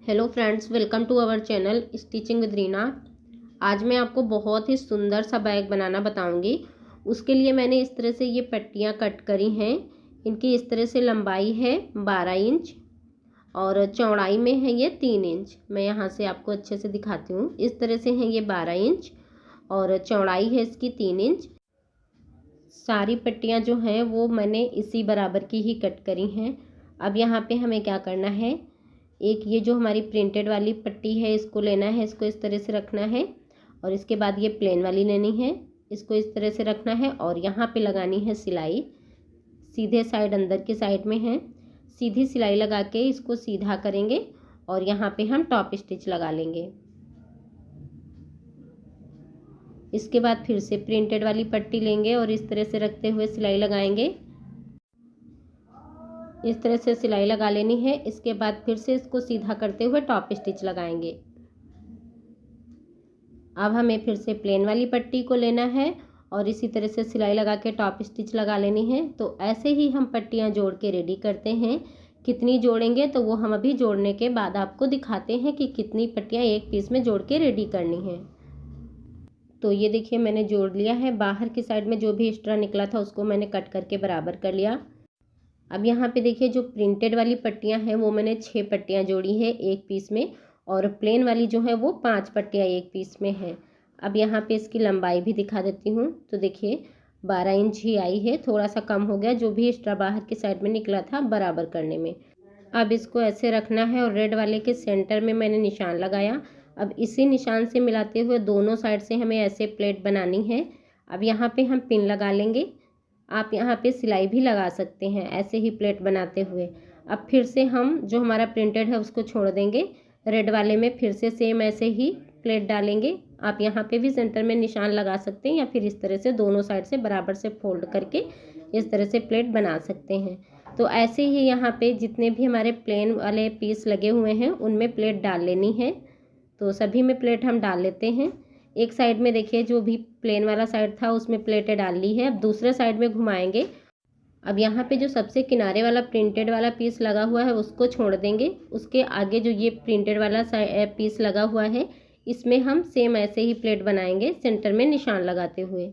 Hello friends, welcome to our channel stitching with Reena. आज मैं आपको बहुत ही सुंदर सा बैग बनाना बताऊंगी। उसके लिए मैंने इस तरह से ये पट्टियाँ कट करी हैं। इनकी इस तरह से लंबाई है 12 इंच और चौड़ाई में है ये 3 इंच। मैं यहाँ से आपको अच्छे से दिखाती हूँ। इस तरह से है ये 12 इंच और चौड़ाई है इसकी 3 इंच। सारी पट्टियाँ जो हैं वो मैंने इसी बराबर की ही कट करी हैं। अब यहाँ पे हमें क्या करना है, एक ये जो हमारी प्रिंटेड वाली पट्टी है इसको लेना है, इसको इस तरह से रखना है और इसके बाद ये प्लेन वाली लेनी है, इसको इस तरह से रखना है और यहाँ पे लगानी है सिलाई। सीधे साइड अंदर की साइड में है, सीधी सिलाई लगा के इसको सीधा करेंगे और यहाँ पे हम टॉप स्टिच लगा लेंगे। इसके बाद फिर से प्रिंटेड वाली पट्टी लेंगे और इस तरह से रखते हुए सिलाई लगाएंगे। इस तरह से सिलाई लगा लेनी है। इसके बाद फिर से इसको सीधा करते हुए टॉप स्टिच लगाएंगे। अब हमें फिर से प्लेन वाली पट्टी को लेना है और इसी तरह से सिलाई लगा के टॉप स्टिच लगा लेनी है। तो ऐसे ही हम पट्टियाँ जोड़ के रेडी करते हैं। कितनी जोड़ेंगे तो वो हम अभी जोड़ने के बाद आपको दिखाते हैं कि कितनी पट्टियाँ एक पीस में जोड़ के रेडी करनी है। तो ये देखिए मैंने जोड़ लिया है। बाहर की साइड में जो भी एक्स्ट्रा निकला था उसको मैंने कट करके बराबर कर लिया। अब यहाँ पे देखिए जो प्रिंटेड वाली पट्टियाँ हैं वो मैंने 6 पट्टियाँ जोड़ी है एक पीस में और प्लेन वाली जो है वो 5 पट्टियाँ एक पीस में है। अब यहाँ पे इसकी लंबाई भी दिखा देती हूँ। तो देखिए 12 इंच ही आई है, थोड़ा सा कम हो गया जो भी एक्स्ट्रा बाहर की साइड में निकला था बराबर करने में। अब इसको ऐसे रखना है और रेड वाले के सेंटर में मैंने निशान लगाया। अब इसी निशान से मिलाते हुए दोनों साइड से हमें ऐसे प्लेट बनानी है। अब यहाँ पे हम पिन लगा लेंगे। आप यहाँ पे सिलाई भी लगा सकते हैं ऐसे ही प्लेट बनाते हुए। अब फिर से हम जो हमारा प्रिंटेड है उसको छोड़ देंगे, रेड वाले में फिर से सेम ऐसे ही प्लेट डालेंगे। आप यहाँ पे भी सेंटर में निशान लगा सकते हैं या फिर इस तरह से दोनों साइड से बराबर से फोल्ड करके इस तरह से प्लेट बना सकते हैं। तो ऐसे ही यहाँ पे जितने भी हमारे प्लेन वाले पीस लगे हुए हैं उनमें प्लेट डाल लेनी है। तो सभी में प्लेट हम डाल लेते हैं। एक साइड में देखिए जो भी प्लेन वाला साइड था उसमें प्लेटें डाल ली है। अब दूसरे साइड में घुमाएंगे। अब यहाँ पे जो सबसे किनारे वाला प्रिंटेड वाला पीस लगा हुआ है उसको छोड़ देंगे। उसके आगे जो ये प्रिंटेड वाला पीस लगा हुआ है इसमें हम सेम ऐसे ही प्लेट बनाएंगे सेंटर में निशान लगाते हुए।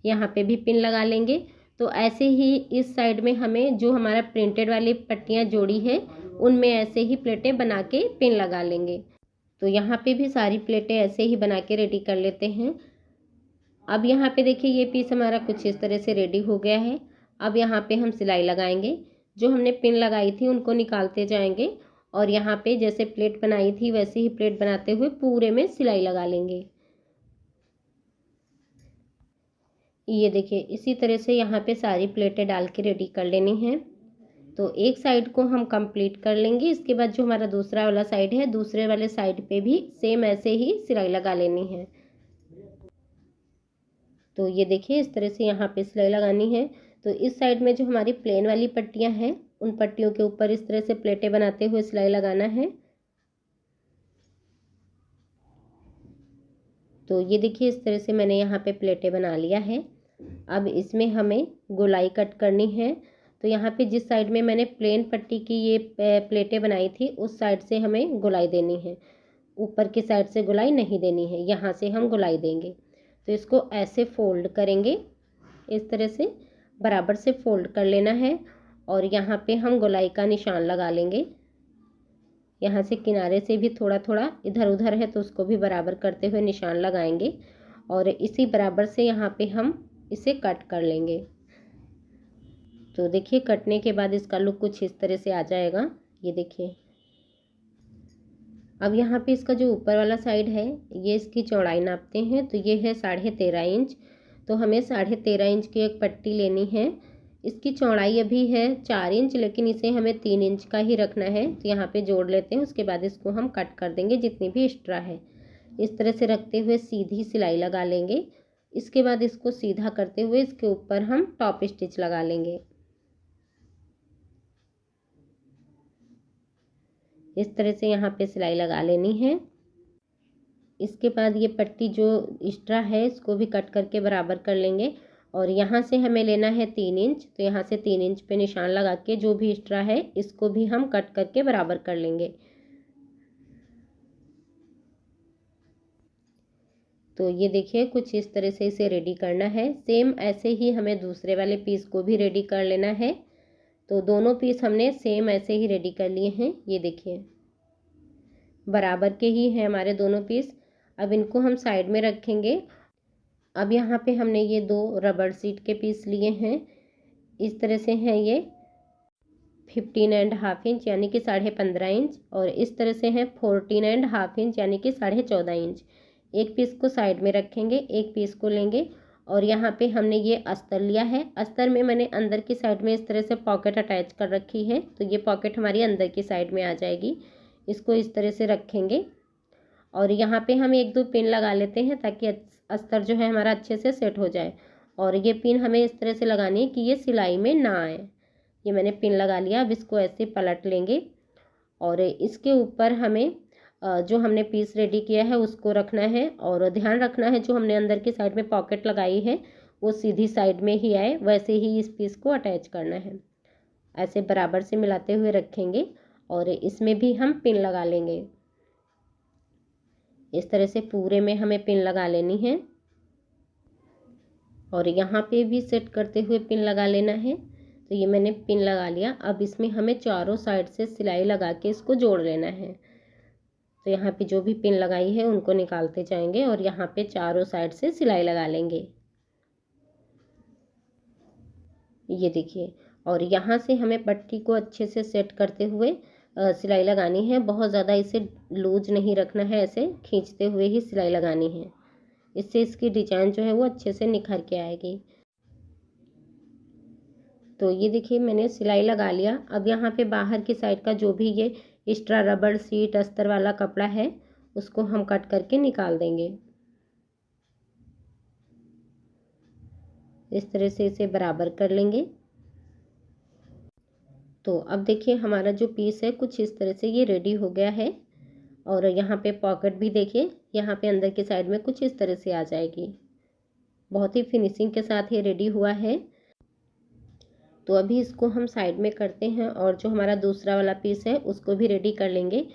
यहाँ पे भी पिन लगा लेंगे। तो ऐसे ही इस साइड में हमें जो हमारा प्रिंटेड वाली पट्टियाँ जोड़ी है उनमें ऐसे ही प्लेटें बना के पिन लगा लेंगे। तो यहाँ पे भी सारी प्लेटें ऐसे ही बना के रेडी कर लेते हैं। अब यहाँ पे देखिए ये पीस हमारा कुछ इस तरह से रेडी हो गया है। अब यहाँ पे हम सिलाई लगाएंगे। जो हमने पिन लगाई थी उनको निकालते जाएंगे और यहाँ पे जैसे प्लेट बनाई थी वैसे ही प्लेट बनाते हुए पूरे में सिलाई लगा लेंगे। ये देखिए इसी तरह से यहाँ पे सारी प्लेटें डाल के रेडी कर लेनी है। तो एक साइड को हम कंप्लीट कर लेंगे। इसके बाद जो हमारा दूसरा वाला साइड है दूसरे वाले साइड पे भी सेम ऐसे ही सिलाई लगा लेनी है। तो ये देखिए इस तरह से यहाँ पे सिलाई लगानी है। तो इस साइड में जो हमारी प्लेन वाली पट्टियाँ हैं उन पट्टियों के ऊपर इस तरह से प्लेटें बनाते हुए सिलाई लगाना है। तो ये देखिए इस तरह से मैंने यहाँ पे प्लेटें बना लिया है। अब इसमें हमें गोलाई कट करनी है। तो यहाँ पे जिस साइड में मैंने प्लेन पट्टी की ये प्लेटें बनाई थी उस साइड से हमें गोलाई देनी है, ऊपर की साइड से गोलाई नहीं देनी है। यहाँ से हम गोलाई देंगे। तो इसको ऐसे फोल्ड करेंगे, इस तरह से बराबर से फोल्ड कर लेना है और यहाँ पे हम गोलाई का निशान लगा लेंगे। यहाँ से किनारे से भी थोड़ा थोड़ा इधर उधर है तो उसको भी बराबर करते हुए निशान लगाएंगे और इसी बराबर से यहाँ पे हम इसे कट कर लेंगे। तो देखिए कटने के बाद इसका लुक कुछ इस तरह से आ जाएगा। ये देखिए अब यहाँ पे इसका जो ऊपर वाला साइड है ये इसकी चौड़ाई नापते हैं। तो ये है 13.5 इंच। तो हमें 13.5 इंच की एक पट्टी लेनी है। इसकी चौड़ाई अभी है 4 इंच लेकिन इसे हमें 3 इंच का ही रखना है। तो यहाँ पे जोड़ लेते हैं, उसके बाद इसको हम कट कर देंगे जितनी भी एक्स्ट्रा है। इस तरह से रखते हुए सीधी सिलाई लगा लेंगे। इसके बाद इसको सीधा करते हुए इसके ऊपर हम टॉप स्टिच लगा लेंगे। इस तरह से यहाँ पे सिलाई लगा लेनी है। इसके बाद ये पट्टी जो एक्स्ट्रा है इसको भी कट करके बराबर कर लेंगे और यहाँ से हमें लेना है 3 इंच। तो यहाँ से 3 इंच पे निशान लगा के जो भी एक्स्ट्रा है इसको भी हम कट करके बराबर कर लेंगे। तो ये देखिए कुछ इस तरह से इसे रेडी करना है। सेम ऐसे ही हमें दूसरे वाले पीस को भी रेडी कर लेना है। तो दोनों पीस हमने सेम ऐसे ही रेडी कर लिए हैं। ये देखिए बराबर के ही हैं हमारे दोनों पीस। अब इनको हम साइड में रखेंगे। अब यहाँ पे हमने ये 2 रबड़ सीट के पीस लिए हैं। इस तरह से हैं ये 15.5 इंच यानी कि 15.5 इंच, और इस तरह से हैं 14.5 इंच यानी कि 14.5 इंच। एक पीस को साइड में रखेंगे, एक पीस को लेंगे और यहाँ पे हमने ये अस्तर लिया है। अस्तर में मैंने अंदर की साइड में इस तरह से पॉकेट अटैच कर रखी है, तो ये पॉकेट हमारी अंदर की साइड में आ जाएगी। इसको इस तरह से रखेंगे और यहाँ पे हम 1-2 पिन लगा लेते हैं ताकि अस्तर जो है हमारा अच्छे से सेट हो जाए। और ये पिन हमें इस तरह से लगानी है कि ये सिलाई में ना आए। ये मैंने पिन लगा लिया। अब इसको ऐसे पलट लेंगे और इसके ऊपर हमें जो हमने पीस रेडी किया है उसको रखना है। और ध्यान रखना है जो हमने अंदर की साइड में पॉकेट लगाई है वो सीधी साइड में ही आए, वैसे ही इस पीस को अटैच करना है। ऐसे बराबर से मिलाते हुए रखेंगे और इसमें भी हम पिन लगा लेंगे। इस तरह से पूरे में हमें पिन लगा लेनी है और यहाँ पे भी सेट करते हुए पिन लगा लेना है। तो ये मैंने पिन लगा लिया। अब इसमें हमें चारों साइड से सिलाई लगा के इसको जोड़ लेना है। तो यहाँ पे जो भी पिन लगाई है उनको निकालते जाएंगे और यहाँ पे चारों साइड से सिलाई लगा लेंगे। ये देखिए, और यहाँ से हमें पट्टी को अच्छे से सेट करते हुए सिलाई लगानी है। बहुत ज़्यादा इसे लूज नहीं रखना है, ऐसे खींचते हुए ही सिलाई लगानी है। इससे इसकी डिजाइन जो है वो अच्छे से निखर के आएगी। तो ये देखिए मैंने सिलाई लगा लिया। अब यहाँ पे बाहर की साइड का जो भी ये एक्स्ट्रा रबड़ सीट अस्तर वाला कपड़ा है उसको हम कट करके निकाल देंगे। इस तरह से इसे बराबर कर लेंगे। तो अब देखिए हमारा जो पीस है कुछ इस तरह से ये रेडी हो गया है। और यहाँ पे पॉकेट भी देखिए यहाँ पे अंदर की साइड में कुछ इस तरह से आ जाएगी। बहुत ही फिनिशिंग के साथ ये रेडी हुआ है। तो अभी इसको हम साइड में करते हैं और जो हमारा दूसरा वाला पीस है उसको भी रेडी कर लेंगे।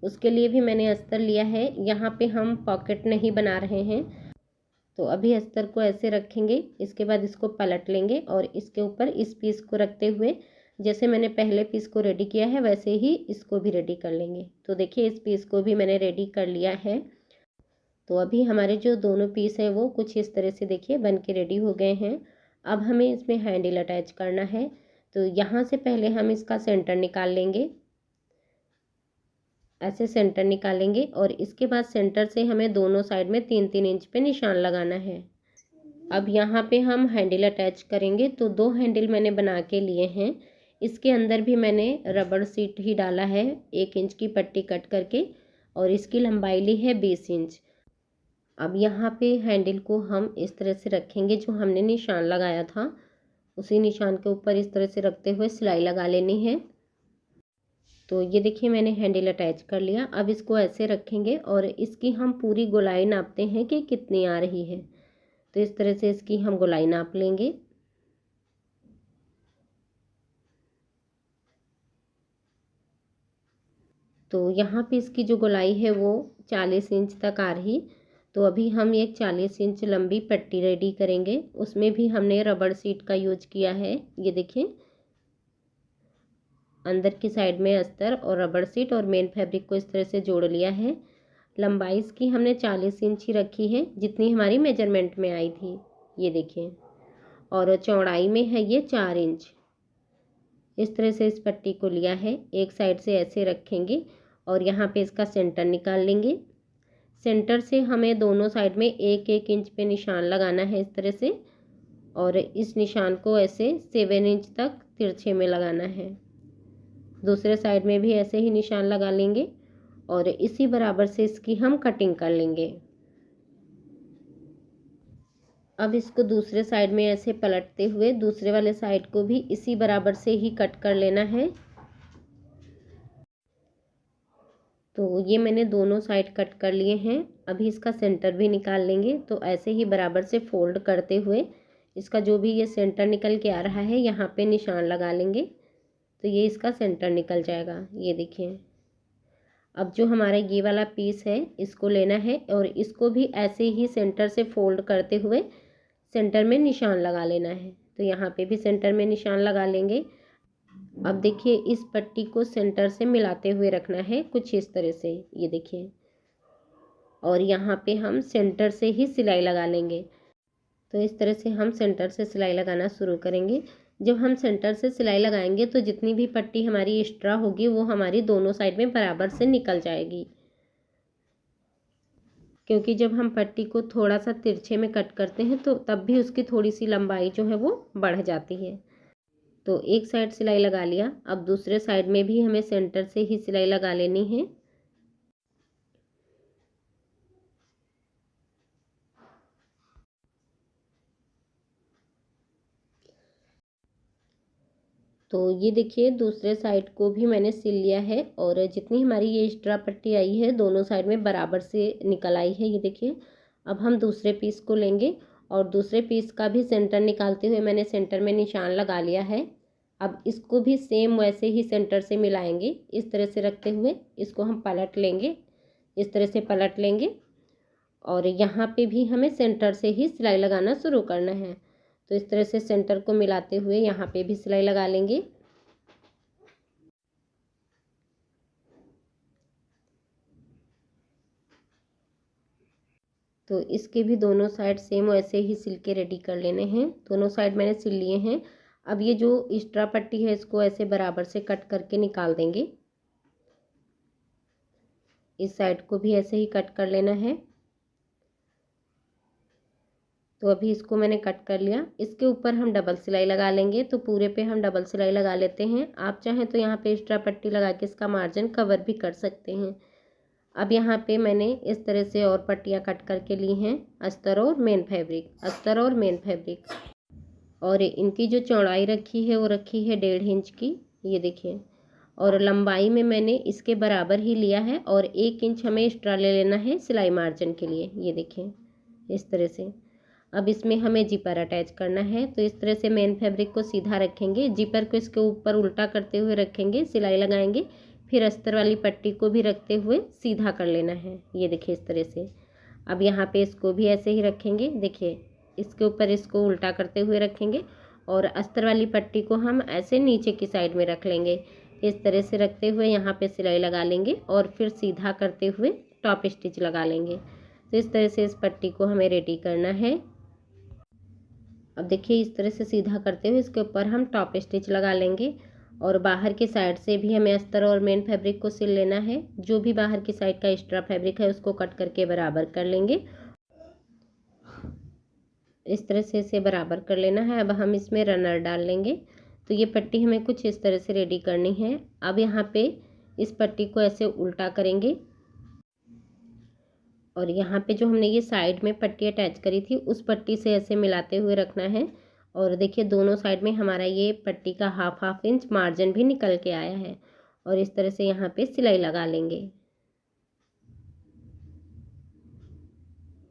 उसके लिए भी मैंने अस्तर लिया है। यहाँ पे हम पॉकेट नहीं बना रहे हैं, तो अभी अस्तर को ऐसे रखेंगे। इसके बाद इसको पलट लेंगे और इसके ऊपर इस पीस को रखते हुए जैसे मैंने पहले पीस को रेडी किया है वैसे ही इसको भी रेडी कर लेंगे। तो देखिए इस पीस को भी मैंने रेडी कर लिया है। तो अभी हमारे जो दोनों पीस हैं वो कुछ इस तरह से देखिए बन के रेडी हो गए हैं। अब हमें इसमें हैंडल अटैच करना है। तो यहाँ से पहले हम इसका सेंटर निकाल लेंगे। ऐसे सेंटर निकालेंगे और इसके बाद सेंटर से हमें दोनों साइड में 3-3 इंच पे निशान लगाना है। अब यहाँ पे हम हैंडल अटैच करेंगे। तो 2 हैंडल मैंने बना के लिए हैं। इसके अंदर भी मैंने रबड़ सीट ही डाला है 1 इंच की पट्टी कट करके, और इसकी लंबाई ली है 20 इंच। अब यहाँ पे हैंडल को हम इस तरह से रखेंगे, जो हमने निशान लगाया था उसी निशान के ऊपर इस तरह से रखते हुए सिलाई लगा लेनी है। तो ये देखिए मैंने हैंडल अटैच कर लिया। अब इसको ऐसे रखेंगे और इसकी हम पूरी गोलाई नापते हैं कि कितनी आ रही है। तो इस तरह से इसकी हम गोलाई नाप लेंगे। तो यहाँ पे इसकी जो गोलाई है वो 40 इंच तक आ रही। तो अभी हम एक 40 इंच लंबी पट्टी रेडी करेंगे। उसमें भी हमने रबड़ सीट का यूज किया है। ये देखिए अंदर की साइड में अस्तर और रबड़ सीट और मेन फैब्रिक को इस तरह से जोड़ लिया है। लंबाई इसकी हमने 40 इंच ही रखी है, जितनी हमारी मेजरमेंट में आई थी। ये देखिए, और चौड़ाई में है ये 4 इंच। इस तरह से इस पट्टी को लिया है। एक साइड से ऐसे रखेंगे और यहाँ पे इसका सेंटर निकाल लेंगे। सेंटर से हमें दोनों साइड में 1-1 इंच पे निशान लगाना है इस तरह से, और इस निशान को ऐसे 7 इंच तक तिरछे में लगाना है। दूसरे साइड में भी ऐसे ही निशान लगा लेंगे और इसी बराबर से इसकी हम कटिंग कर लेंगे। अब इसको दूसरे साइड में ऐसे पलटते हुए दूसरे वाले साइड को भी इसी बराबर से ही कट कर लेना है। तो ये मैंने दोनों साइड कट कर लिए हैं। अभी इसका सेंटर भी निकाल लेंगे। तो ऐसे ही बराबर से फोल्ड करते हुए इसका जो भी ये सेंटर निकल के आ रहा है यहाँ पे निशान लगा लेंगे। तो ये इसका सेंटर निकल जाएगा। ये देखिए, अब जो हमारा ये वाला पीस है इसको लेना है और इसको भी ऐसे ही सेंटर से फोल्ड करते हुए सेंटर में निशान लगा लेना है। तो यहाँ पे भी सेंटर में निशान लगा लेंगे। अब देखिए इस पट्टी को सेंटर से मिलाते हुए रखना है कुछ इस तरह से, ये देखिए। और यहाँ पे हम सेंटर से ही सिलाई लगा लेंगे। तो इस तरह से हम सेंटर से सिलाई लगाना शुरू करेंगे। जब हम सेंटर से सिलाई लगाएंगे तो जितनी भी पट्टी हमारी एक्स्ट्रा होगी वो हमारी दोनों साइड में बराबर से निकल जाएगी, क्योंकि जब हम पट्टी को थोड़ा सा तिरछे में कट करते हैं तो तब भी उसकी थोड़ी सी लंबाई जो है वो बढ़ जाती है। तो एक साइड सिलाई लगा लिया, अब दूसरे साइड में भी हमें सेंटर से ही सिलाई लगा लेनी है। तो ये देखिए दूसरे साइड को भी मैंने सिल लिया है और जितनी हमारी ये एक्स्ट्रा पट्टी आई है दोनों साइड में बराबर से निकल आई है, ये देखिए। अब हम दूसरे पीस को लेंगे और दूसरे पीस का भी सेंटर निकालते हुए मैंने सेंटर में निशान लगा लिया है। अब इसको भी सेम वैसे ही सेंटर से मिलाएंगे, इस तरह से रखते हुए इसको हम पलट लेंगे, इस तरह से पलट लेंगे। और यहाँ पे भी हमें सेंटर से ही सिलाई लगाना शुरू करना है। तो इस तरह से सेंटर को मिलाते हुए यहाँ पे भी सिलाई लगा लेंगे। तो इसके भी दोनों साइड सेम वैसे ही सिल के रेडी कर लेने हैं। दोनों साइड मैंने सिल लिए हैं। अब ये जो एक्स्ट्रा पट्टी है इसको ऐसे बराबर से कट करके निकाल देंगे। इस साइड को भी ऐसे ही कट कर लेना है। तो अभी इसको मैंने कट कर लिया। इसके ऊपर हम डबल सिलाई लगा लेंगे। तो पूरे पे हम डबल सिलाई लगा लेते हैं। आप चाहें तो यहाँ पे एक्स्ट्रा पट्टी लगा के इसका मार्जिन कवर भी कर सकते हैं। अब यहाँ पे मैंने इस तरह से और पट्टियाँ कट करके ली हैं, अस्तर और मेन फैब्रिक, अस्तर और मेन फैब्रिक। और इनकी जो चौड़ाई रखी है वो रखी है 1.5 इंच की, ये देखिए। और लंबाई में मैंने इसके बराबर ही लिया है और 1 इंच हमें एक्स्ट्रा ले लेना है सिलाई मार्जिन के लिए, ये देखिए इस तरह से। अब इसमें हमें जिपर अटैच करना है। तो इस तरह से मेन फैब्रिक को सीधा रखेंगे, जिपर को इसके ऊपर उल्टा करते हुए रखेंगे, सिलाई लगाएंगे, फिर अस्तर वाली पट्टी को भी रखते हुए सीधा कर लेना है, ये देखिए इस तरह से। अब यहाँ पे इसको भी ऐसे ही रखेंगे, देखिए इसके ऊपर इसको उल्टा करते हुए रखेंगे और अस्तर वाली पट्टी को हम ऐसे नीचे की साइड में रख लेंगे। इस तरह से रखते हुए यहाँ पे सिलाई लगा लेंगे और फिर सीधा करते हुए टॉप स्टिच लगा लेंगे। तो इस तरह से इस पट्टी को हमें रेडी करना है। अब देखिए इस तरह से सीधा करते हुए इसके ऊपर हम टॉप स्टिच लगा लेंगे और बाहर की साइड से भी हमें अस्तर और मेन फैब्रिक को सिल लेना है। जो भी बाहर की साइड का एक्स्ट्रा फैब्रिक है उसको कट करके बराबर कर लेंगे, इस तरह से इसे बराबर कर लेना है। अब हम इसमें रनर डाल लेंगे। तो ये पट्टी हमें कुछ इस तरह से रेडी करनी है। अब यहाँ पे इस पट्टी को ऐसे उल्टा करेंगे और यहाँ पे जो हमने ये साइड में पट्टी अटैच करी थी उस पट्टी से ऐसे मिलाते हुए रखना है। और देखिए दोनों साइड में हमारा ये पट्टी का हाफ इंच मार्जिन भी निकल के आया है। और इस तरह से यहाँ पे सिलाई लगा लेंगे।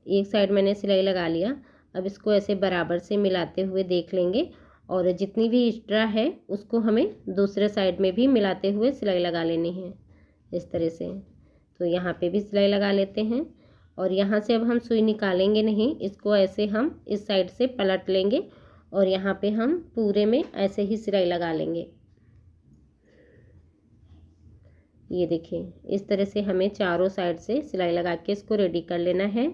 एक साइड मैंने सिलाई लगा लिया। अब इसको ऐसे बराबर से मिलाते हुए देख लेंगे और जितनी भी एक्स्ट्रा है उसको हमें दूसरे साइड में भी मिलाते हुए सिलाई लगा लेनी है, इस तरह से। तो यहाँ पे भी सिलाई लगा लेते हैं और यहाँ से अब हम सुई निकालेंगे नहीं, इसको ऐसे हम इस साइड से पलट लेंगे और यहाँ पे हम पूरे में ऐसे ही सिलाई लगा लेंगे। ये देखिए इस तरह से हमें चारों साइड से सिलाई लगा के इसको रेडी कर लेना है।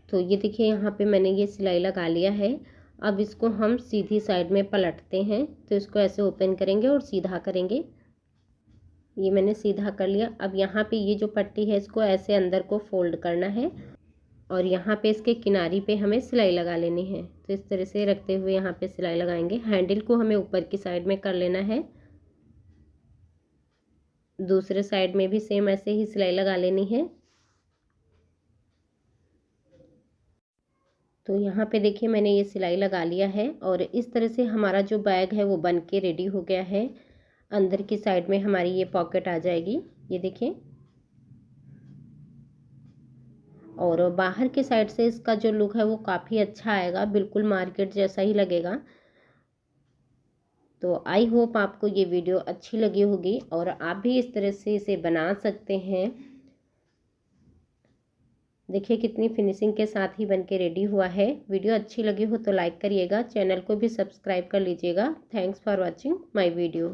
तो ये देखिए यहाँ पे मैंने ये सिलाई लगा लिया है। अब इसको हम सीधी साइड में पलटते हैं। तो इसको ऐसे ओपन करेंगे और सीधा करेंगे। ये मैंने सीधा कर लिया। अब यहाँ पे ये जो पट्टी है इसको ऐसे अंदर को फोल्ड करना है और यहाँ पे इसके किनारी पे हमें सिलाई लगा लेनी है। तो इस तरह से रखते हुए यहाँ पे सिलाई लगाएंगे। हैंडल को हमें ऊपर की साइड में कर लेना है। दूसरे साइड में भी सेम ऐसे ही सिलाई लगा लेनी है। तो यहाँ पे देखिए मैंने ये सिलाई लगा लिया है और इस तरह से हमारा जो बैग है वो बन के रेडी हो गया है। अंदर की साइड में हमारी ये पॉकेट आ जाएगी, ये देखिए। और बाहर के साइड से इसका जो लुक है वो काफ़ी अच्छा आएगा, बिल्कुल मार्केट जैसा ही लगेगा। तो आई होप आपको ये वीडियो अच्छी लगी होगी और आप भी इस तरह से इसे बना सकते हैं। देखिए कितनी फिनिशिंग के साथ ही बनके रेडी हुआ है। वीडियो अच्छी लगी हो तो लाइक करिएगा, चैनल को भी सब्सक्राइब कर लीजिएगा। Thanks for watching my video.